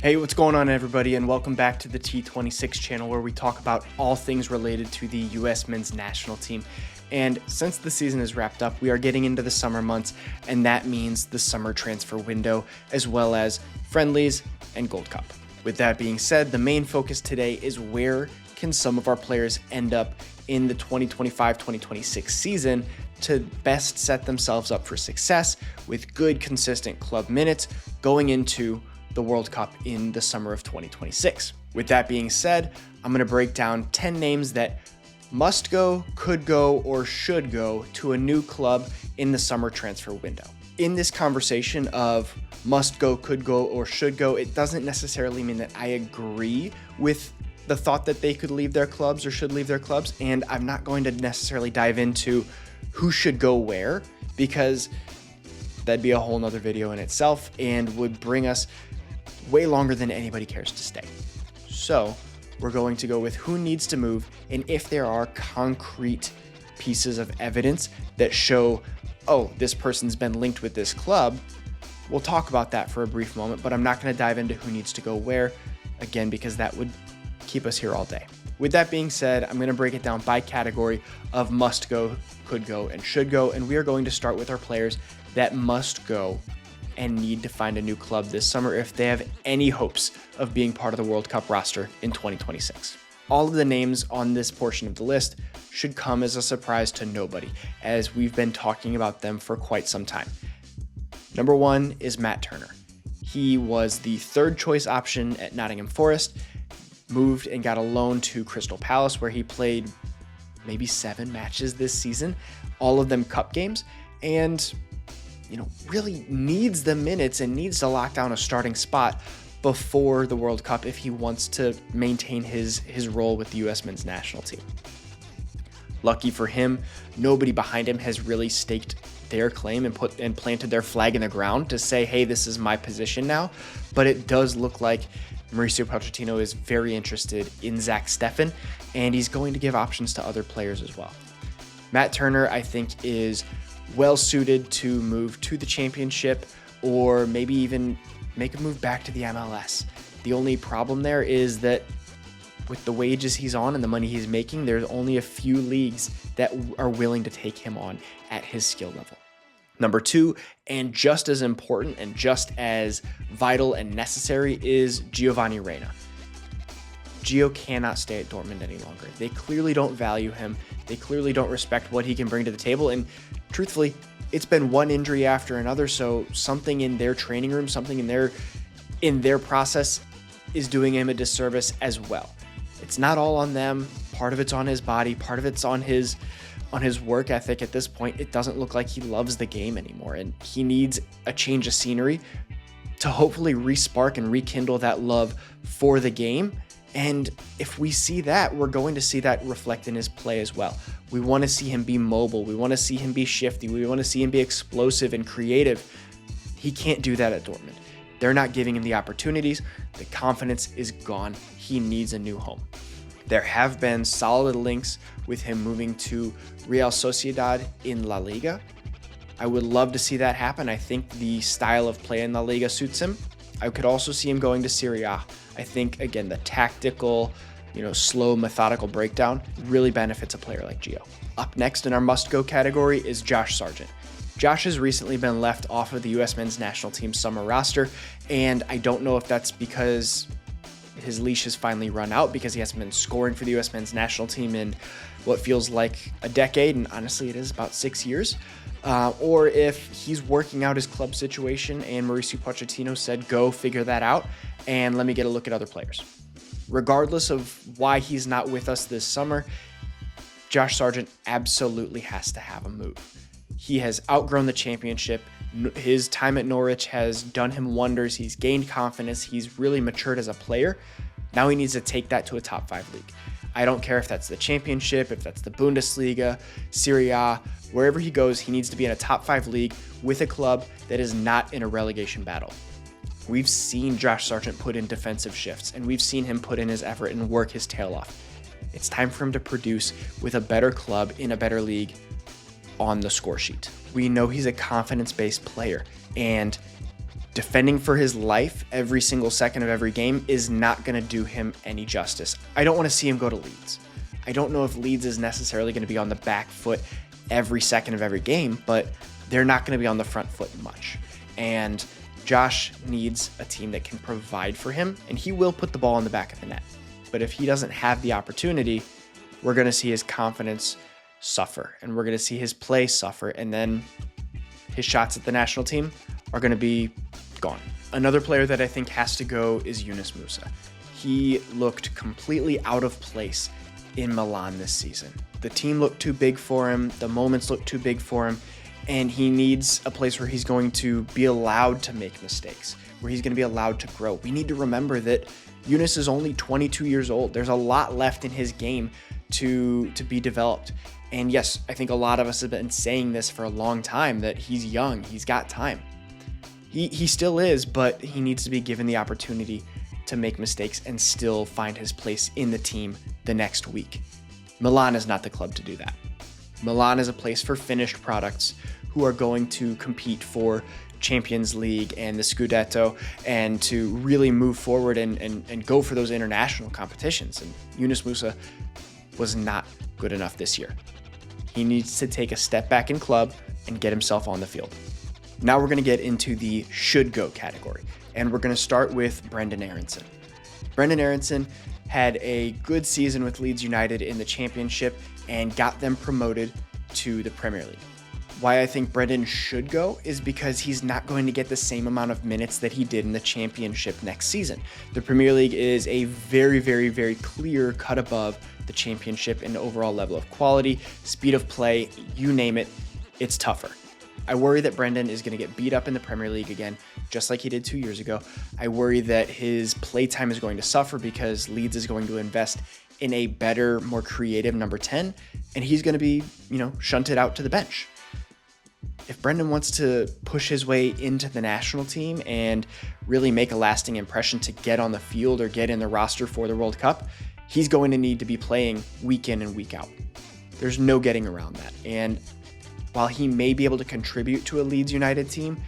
Hey, what's going on, everybody, and welcome back to the T26 channel, where we talk about all things related to the US men's national team. And since the season is wrapped up, we are getting into the summer months, and that means the summer transfer window, as well as friendlies and Gold Cup. With that being said, the main focus today is where can some of our players end up in the 2025-2026 season to best set themselves up for success with good, consistent club minutes going into the World Cup in the summer of 2026. With that being said, I'm going to break down 10 names that must go, could go, or should go to a new club in the summer transfer window. In this conversation of must go, could go, or should go, it doesn't necessarily mean that I agree with the thought that they could leave their clubs or should leave their clubs, and I'm not going to necessarily dive into who should go where, because that'd be a whole nother video in itself and would bring us way longer than anybody cares to stay. So we're going to go with who needs to move, and if there are concrete pieces of evidence that show, oh, this person's been linked with this club, we'll talk about that for a brief moment, but I'm not going to dive into who needs to go where, again, because that would keep us here all day. With that being said, I'm going to break it down by category of must go, could go, and should go, and we are going to start with our players that must go and need to find a new club this summer if they have any hopes of being part of the World Cup roster in 2026. All of the names on this portion of the list should come as a surprise to nobody, as we've been talking about them for quite some time. Number one is Matt Turner. He was the third choice option at Nottingham Forest, moved and got a loan to Crystal Palace, where he played maybe 7 matches this season, all of them cup games, and really needs the minutes and needs to lock down a starting spot before the World Cup if he wants to maintain his role with the US men's national team. Lucky for him, nobody behind him has really staked their claim and planted their flag in the ground to say, hey, this is my position now. But it does look like Mauricio Pochettino is very interested in Zach Steffen, and he's going to give options to other players as well. Matt Turner, I think, is well suited to move to the championship, or maybe even make a move back to the MLS. The only problem there is that with the wages he's on and the money he's making, there's only a few leagues that are willing to take him on at his skill level. Number two, and just as important and just as vital and necessary, is Giovani Reyna. Gio cannot stay at Dortmund any longer. They clearly don't value him. They clearly don't respect what he can bring to the table. And truthfully, it's been one injury after another. So something in their training room, something in their process is doing him a disservice as well. It's not all on them. Part of it's on his body. Part of it's on his work ethic. At this point, it doesn't look like he loves the game anymore. And he needs a change of scenery to hopefully re-spark and rekindle that love for the game. And if we see that, we're going to see that reflect in his play as well. We want to see him be mobile. We want to see him be shifty. We want to see him be explosive and creative. He can't do that at Dortmund. They're not giving him the opportunities. The confidence is gone. He needs a new home. There have been solid links with him moving to Real Sociedad in La Liga. I would love to see that happen. I think the style of play in La Liga suits him. I could also see him going to Serie A. I think, again, the tactical, slow, methodical breakdown really benefits a player like Gio. Up next in our must-go category is Josh Sargent. Josh has recently been left off of the US men's national team summer roster, and I don't know if that's because his leash has finally run out, because he hasn't been scoring for the US men's national team in what feels like a decade, and honestly it is about 6 years, or if he's working out his club situation and Mauricio Pochettino said, go figure that out and let me get a look at other players. Regardless of why he's not with us this summer, Josh Sargent absolutely has to have a move. He has outgrown the championship. His time at Norwich has done him wonders. He's gained confidence. He's really matured as a player. Now he needs to take that to a top 5 league. I don't care if that's the championship, if that's the Bundesliga, Serie A, wherever he goes, he needs to be in a top 5 league with a club that is not in a relegation battle. We've seen Josh Sargent put in defensive shifts, and we've seen him put in his effort and work his tail off. It's time for him to produce with a better club in a better league on the score sheet. We know he's a confidence-based player, and defending for his life every single second of every game is not going to do him any justice. I don't want to see him go to Leeds. I don't know if Leeds is necessarily going to be on the back foot every second of every game, but they're not going to be on the front foot much. And Josh needs a team that can provide for him, and he will put the ball in the back of the net. But if he doesn't have the opportunity, we're going to see his confidence suffer, and we're going to see his play suffer, and then his shots at the national team are going to be gone. Another player that I think has to go is Ununis Musa. He looked completely out of place in Milan this season. The team looked too big for him, the moments looked too big for him, and he needs a place where he's going to be allowed to make mistakes, where he's going to be allowed to grow. We need to remember that Ununis is only 22 years old. There's a lot left in his game to be developed. And yes, I think a lot of us have been saying this for a long time, that he's young, he's got time. He still is, but he needs to be given the opportunity to make mistakes and still find his place in the team the next week. Milan is not the club to do that. Milan is a place for finished products who are going to compete for Champions League and the Scudetto and to really move forward and go for those international competitions. And Ununis Musa was not good enough this year. He needs to take a step back in club and get himself on the field. Now we're going to get into the should go category, and we're going to start with Brenden Aronson. Brenden Aronson had a good season with Leeds United in the Championship and got them promoted to the Premier League. Why I think Brenden should go is because he's not going to get the same amount of minutes that he did in the Championship next season. The Premier League is a very, very, very clear cut above the Championship in overall level of quality, speed of play, you name it, it's tougher. I worry that Brenden is going to get beat up in the Premier League again, just like he did 2 years ago. I worry that his playtime is going to suffer because Leeds is going to invest in a better, more creative number 10, and he's going to be, shunted out to the bench. If Brenden wants to push his way into the national team and really make a lasting impression to get on the field or get in the roster for the World Cup, he's going to need to be playing week in and week out. There's no getting around that. And while he may be able to contribute to a Leeds United team,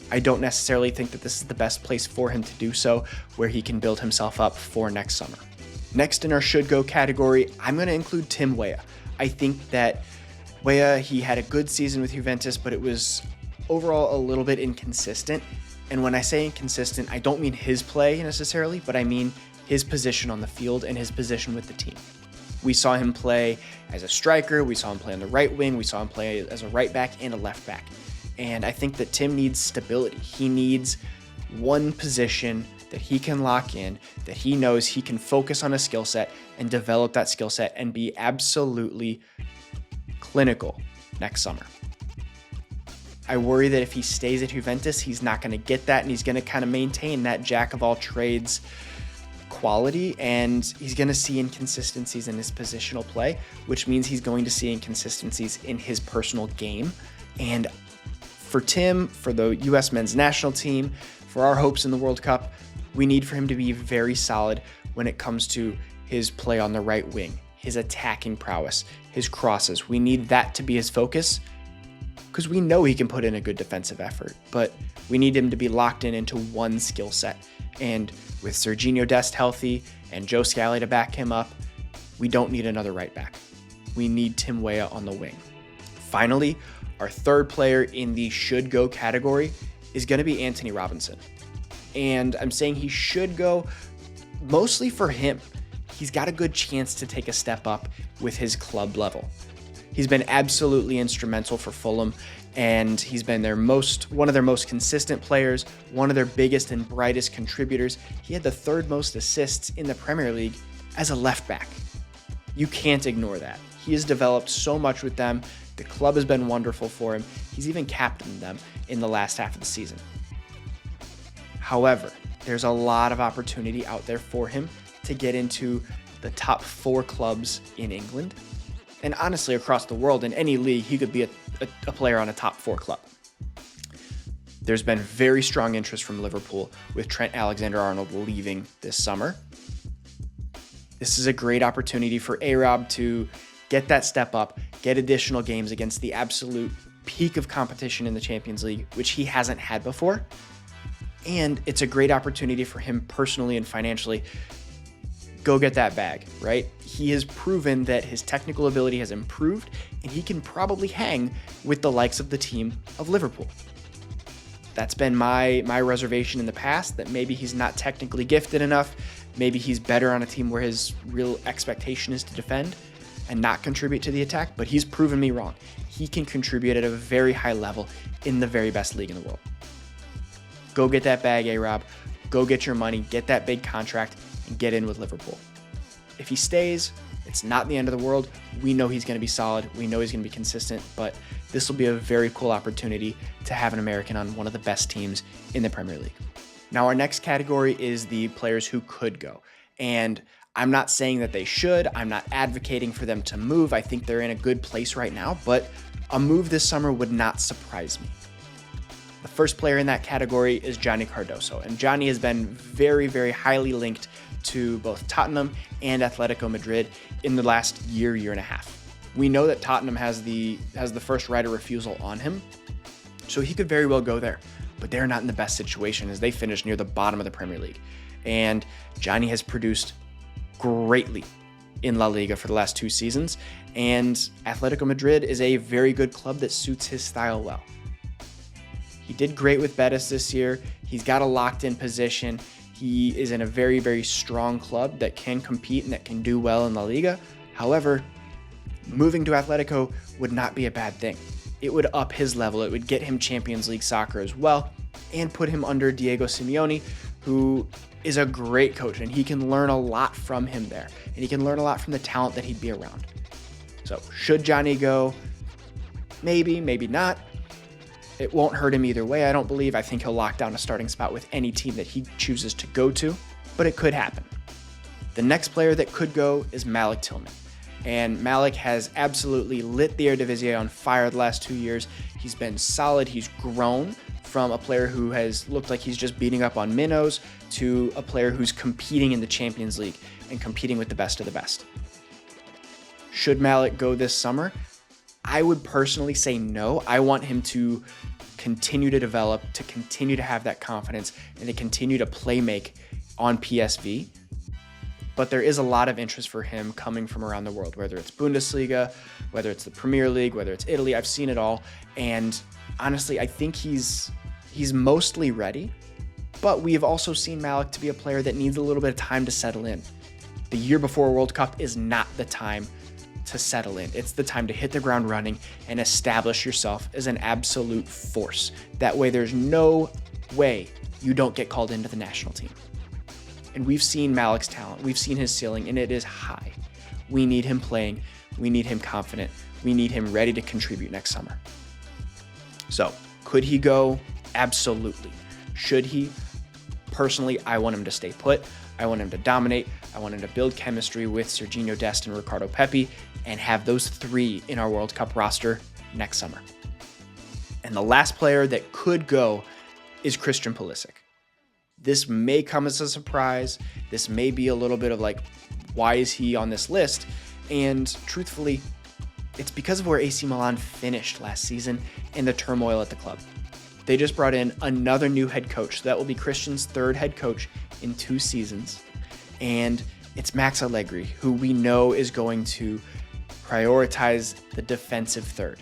I don't necessarily think that this is the best place for him to do so, where he can build himself up for next summer. Next in our should go category, I'm going to include Tim Weah. I think that Weah, he had a good season with Juventus, but it was overall a little bit inconsistent. And when I say inconsistent, I don't mean his play necessarily, but I mean his position on the field and his position with the team. We saw him play as a striker, we saw him play on the right wing, we saw him play as a right back and a left back. And I think that Tim needs stability. He needs one position that he can lock in, that he knows he can focus on a skill set and develop that skill set and be absolutely clinical next summer. I worry that if he stays at Juventus, he's not going to get that, and he's going to kind of maintain that jack of all trades quality, and he's going to see inconsistencies in his positional play, which means he's going to see inconsistencies in his personal game. And for Tim, for the U.S. men's national team, for our hopes in the World Cup, we need for him to be very solid when it comes to his play on the right wing, his attacking prowess, his crosses. We need that to be his focus, because we know he can put in a good defensive effort, but we need him to be locked into one skill set. And with Serginho Dest healthy and Joe Scally to back him up, we don't need another right back. We need Tim Weah on the wing. Finally, our third player in the should go category is going to be Antonee Robinson. And I'm saying he should go mostly for him. He's got a good chance to take a step up with his club level. He's been absolutely instrumental for Fulham, and he's been one of their most consistent players, one of their biggest and brightest contributors. He had the third most assists in the Premier League as a left back. You can't ignore that. He has developed so much with them. The club has been wonderful for him. He's even captained them in the last half of the season. However, there's a lot of opportunity out there for him to get into the top 4 clubs in England. And honestly, across the world, in any league, he could be a player on a top 4 club. There's been very strong interest from Liverpool with Trent Alexander-Arnold leaving this summer. This is a great opportunity for A-Rob to get that step up, get additional games against the absolute peak of competition in the Champions League, which he hasn't had before. And it's a great opportunity for him personally and financially. Go get that bag, right? He has proven that his technical ability has improved, and he can probably hang with the likes of the team of Liverpool. That's been my reservation in the past, that maybe he's not technically gifted enough. Maybe he's better on a team where his real expectation is to defend and not contribute to the attack, but he's proven me wrong. He can contribute at a very high level in the very best league in the world. Go get that bag, A-Rob. Go get your money, get that big contract, and get in with Liverpool. If he stays, it's not the end of the world. We know he's going to be solid. We know he's going to be consistent, but this will be a very cool opportunity to have an American on one of the best teams in the Premier League. Now, our next category is the players who could go. And I'm not saying that they should. I'm not advocating for them to move. I think they're in a good place right now, but a move this summer would not surprise me. The first player in that category is Giovani Cardoso. And Giovani has been very, very highly linked to both Tottenham and Atletico Madrid in the last year and a half. We know that Tottenham has the first right of refusal on him, so he could very well go there. But they're not in the best situation as they finish near the bottom of the Premier League. And Giovani has produced greatly in La Liga for the last 2 seasons, and Atletico Madrid is a very good club that suits his style well. He did great with Betis this year. He's got a locked-in position. He is in a very, very strong club that can compete and that can do well in La Liga. However, moving to Atletico would not be a bad thing. It would up his level. It would get him Champions League soccer as well and put him under Diego Simeone, who is a great coach, and he can learn a lot from him there. And he can learn a lot from the talent that he'd be around. So should Giovani go? Maybe, maybe not. It won't hurt him either way, I don't believe. I think he'll lock down a starting spot with any team that he chooses to go to, but it could happen. The next player that could go is Malik Tillman. And Malik has absolutely lit the Eredivisie on fire the last 2 years. He's been solid. He's grown from a player who has looked like he's just beating up on minnows to a player who's competing in the Champions League and competing with the best of the best. Should Malik go this summer? I would personally say no. I want him to continue to develop, to continue to have that confidence, and to continue to play make on PSV. But there is a lot of interest for him coming from around the world, whether it's Bundesliga, whether it's the Premier League, whether it's Italy. I've seen it all. And honestly, I think he's mostly ready. But we have also seen Malik to be a player that needs a little bit of time to settle in. The year before World Cup is not the time to settle in. It's the time to hit the ground running and establish yourself as an absolute force. That way there's no way you don't get called into the national team. And we've seen Malik's talent. We've seen his ceiling, and it is high. We need him playing. We need him confident. We need him ready to contribute next summer. So, could he go? Absolutely. Should he? Personally, I want him to stay put. I want him to dominate. I want him to build chemistry with Serginho Dest and Ricardo Pepi and have those 3 in our World Cup roster next summer. And the last player that could go is Christian Pulisic. This may come as a surprise. This may be a little bit of like, why is he on this list? And truthfully, it's because of where AC Milan finished last season and the turmoil at the club. They just brought in another new head coach. So that will be Christian's 3rd head coach in 2 seasons. And it's Max Allegri, who we know is going to prioritize the defensive third.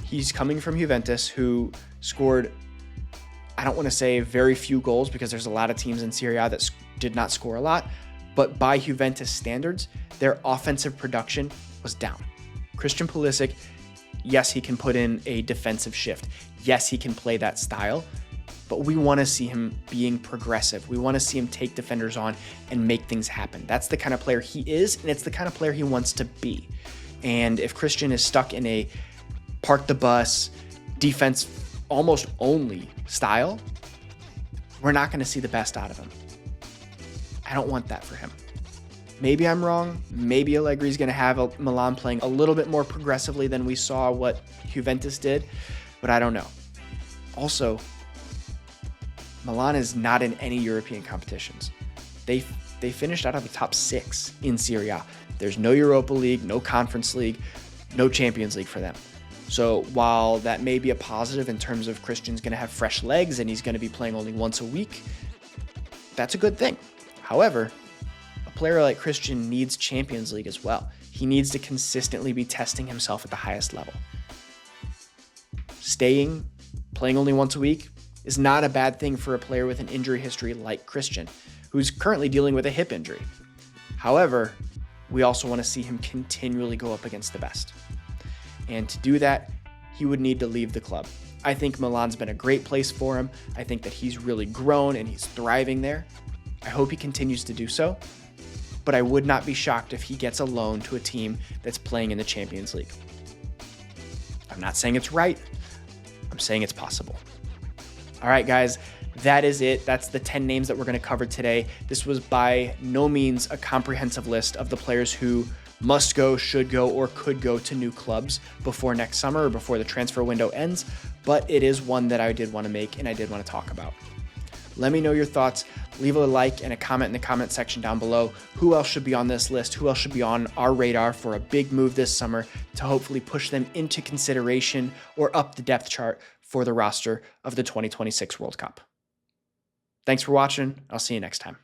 He's coming from Juventus, who scored, I don't want to say very few goals because there's a lot of teams in Serie A that did not score a lot, but by Juventus standards, their offensive production was down. Christian Pulisic, yes, he can put in a defensive shift. Yes, he can play that style, but we want to see him being progressive. We want to see him take defenders on and make things happen. That's the kind of player he is, and it's the kind of player he wants to be. And if Christian is stuck in a park the bus, defense almost only style, we're not going to see the best out of him. I don't want that for him. Maybe I'm wrong. Maybe Allegri's going to have Milan playing a little bit more progressively than we saw what Juventus did, but I don't know. Also, Milan is not in any European competitions. They finished out of the top 6 in Serie A. There's no Europa League, no Conference League, no Champions League for them. So while that may be a positive in terms of Christian's going to have fresh legs and he's going to be playing only once a week, that's a good thing. However, a player like Christian needs Champions League as well. He needs to consistently be testing himself at the highest level. Playing only once a week is not a bad thing for a player with an injury history like Christian, who's currently dealing with a hip injury. However, we also want to see him continually go up against the best. And to do that, he would need to leave the club. I think Milan's been a great place for him. I think that he's really grown and he's thriving there. I hope he continues to do so, but I would not be shocked if he gets a loan to a team that's playing in the Champions League. I'm not saying it's right. I'm saying it's possible. All right, guys, that is it. That's the 10 names that we're going to cover today. This was by no means a comprehensive list of the players who must go, should go, or could go to new clubs before next summer or before the transfer window ends, but it is one that I did want to make and I did want to talk about. Let me know your thoughts. Leave a like and a comment in the comment section down below. Who else should be on this list? Who else should be on our radar for a big move this summer to hopefully push them into consideration or up the depth chart for the roster of the 2026 World Cup? Thanks for watching. I'll see you next time.